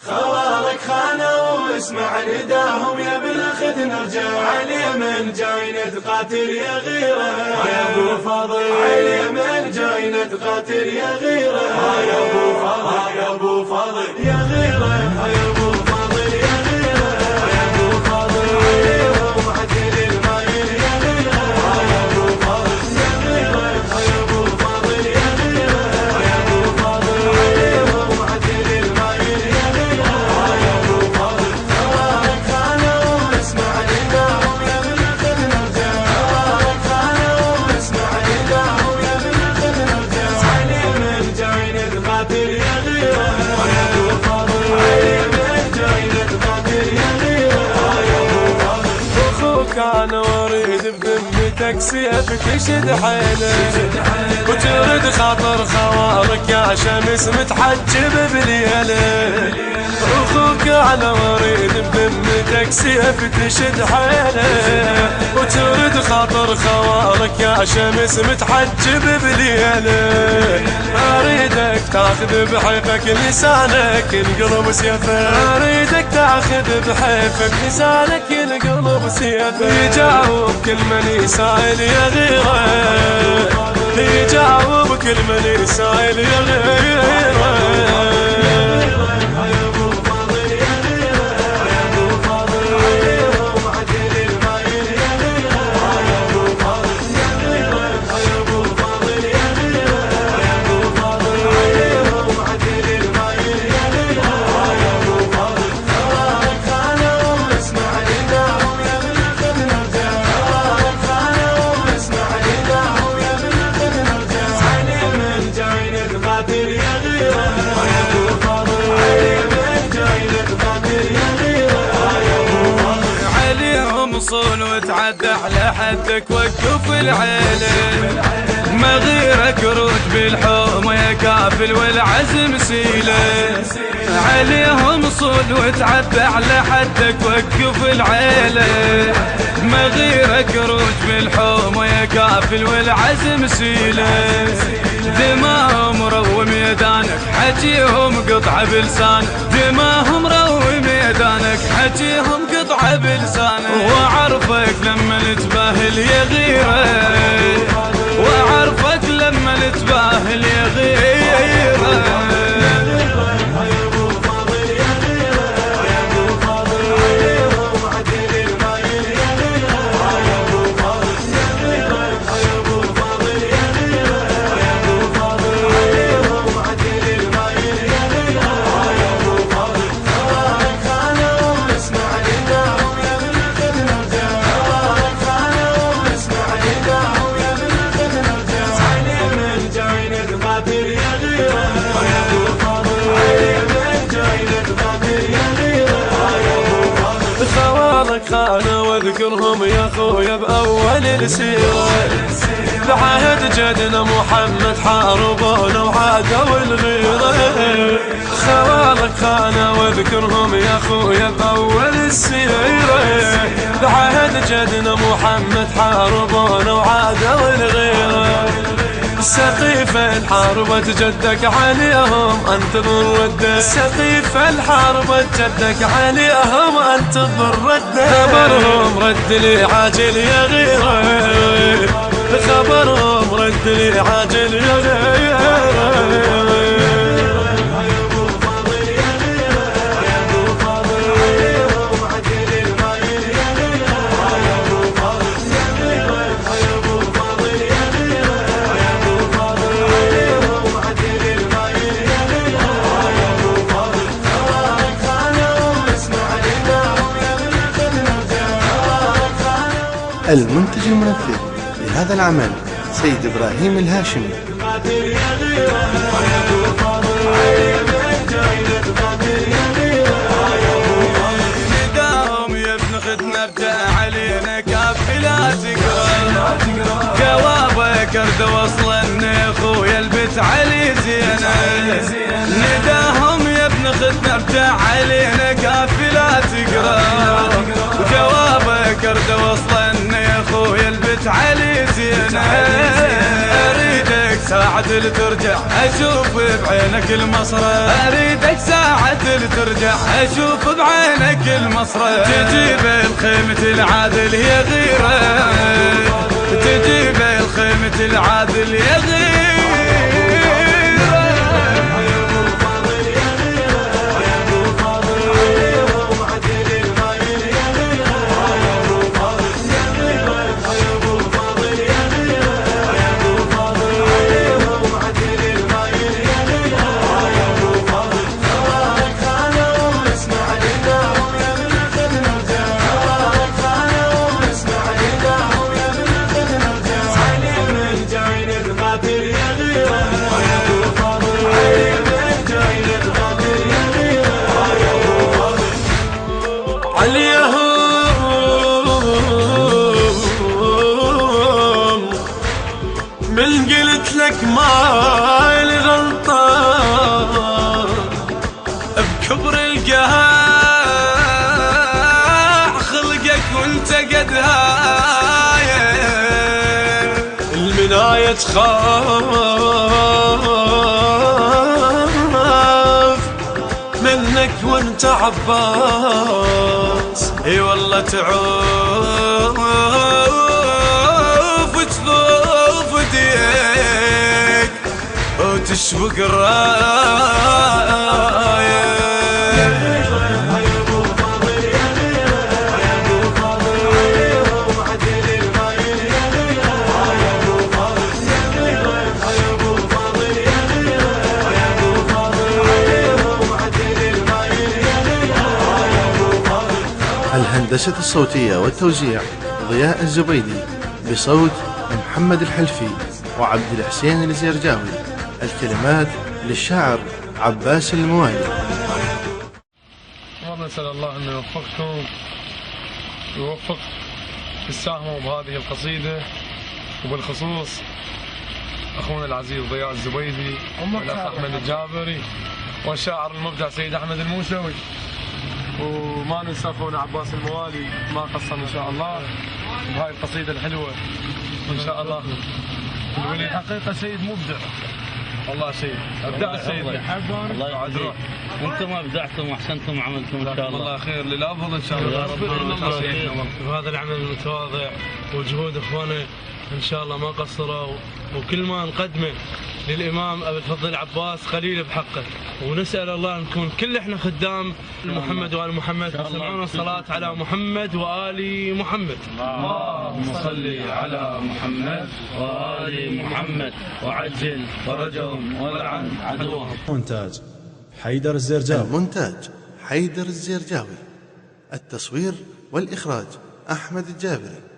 خوالك خانوا واسمع نداهم يا بالخد نرجع عاليمن جاي نتقاتل يا غيره يا ابو فاضل عاليمن جاي نتقاتل يا غيره يا ابو فاضل يا ابو فاضل يا غيره يا ابو فاضل يا غيره يا ابو فاضل عليهم عدل المايل يا غيره يا ابو فاضل يا غيره يا ابو فاضل يا غيره يا ابو فاضل عليهم عدل المايل يا غيره يا ابو فاضل خوالك خانوا واسمع نداهم يا بالخد نرجع خوالك خانوا واسمع نداهم يا بالخد نرجع عليمن جاي نتقاتل يا غيره يا ابو فاضل عليمن جاي نتقاتل يا غيره يا ابو فاضل اخوك انا واريد بذمتك سيفك يشد حيله وترد خاطر خوارك يا شمس متحجب بليله اخوك انا واريد بذمتك سيف تشد حيله وترد خاطر خوارك يا شمس متحجب بليله اريدك تاخذ بحيفك لسانك القلب سيفه اريدك تاخذ بحيفك لسانك القلب سيفه يجاوب كل من يسائل يا غيره يجاوب كل من يسائل يا غيره وصول وتعدى على حدك وقف العيله ما غيرك روج بالحوم يا كافل والعزم سيله عليهم صول وتعدى على حدك وقف العيله ما غيرك روج بالحوم يا كافل والعزم سيله دماهم روي ميدانك حجيهم قطعه بلسانك دماهم روي ميدانك حجيهم قطعه بلسانك واعرفك لما نتباهل يا غيره واعرفك لما نتباهل يا غيره خانوا واذكرهم يا خويا بأول السيرة بعهد جدنا محمد حاربونا وعادوا الغيرة خوالك خانوا واذكرهم يا خويا بأول السيرة بعهد جدنا محمد حاربونا وعادوا الغيرة سقيف الحرب جدك عليهم انتظر رده سقيف الحرب جدك عليهم انتظر رده خبرهم رد لي عاجل يا غيره خبرهم رد لي عاجل يا غيره المنتج المنفذ لهذا العمل سيد إبراهيم الهاشمي. نداهم يا ابن خدنا ابدأ علينا كافلة تقرا جوابك ارد وصل يا اخويا البت علي زينه نداهم يا ابن خدنا ابدأ علينا كافلة تقرا جوابك ارد وصل يا اخويا البت علي زينه اريدك ساعة اللي ترجع اشوف بعينك المصرة اريدك ساعة ترجع اشوف بعينك المصرف، تجيب الخيمة العادل يا غيره، تجيب الخيمة العادل يا غيره. من قلت لك ما الغلطة بكبر القهاع خلقك وانت قد هاية المناية تخاف منك وانت عباس، اي والله تعوف وتذوف ايديك وتشوق الراية. الهندسة الصوتية والتوزيع ضياء الزبيدي، بصوت محمد الحلفي وعبد الحسين الزرجاوي. الكلمات للشاعر عباس الموالي. والله نسأل الله أن يوفقكم ويوفق تساهموا بهذه القصيدة، وبالخصوص أخونا العزيز ضياء الزبيدي والأخ أحمد الجابري والشاعر المبدع سيد أحمد الموسوي، وما ننسى أخونا عباس الموالي ما قصر إن شاء الله بهاي القصيدة الحلوة إن شاء الله. الولي حقيقة سيد مبدع والله، سيد أبدع السيد. الله يعزك، وانتم ابدعتم واحسنتم وعملتم ان شاء الله. الله خير للافضل ان شاء الله. يا رب بهذا العمل المتواضع وجهود اخواننا ان شاء الله ما قصروا، وكل ما نقدمه للامام ابي الفضل عباس خليل بحقه، ونسال الله نكون كل احنا خدام محمد وال محمد. سمعونا الصلاه على محمد وال محمد. اللهم صل على محمد وال محمد وعجل فرجهم ولعن عدوهم. مونتاج حيدر الزرجاوي. المونتاج حيدر الزرجاوي. التصوير والإخراج أحمد الجابري.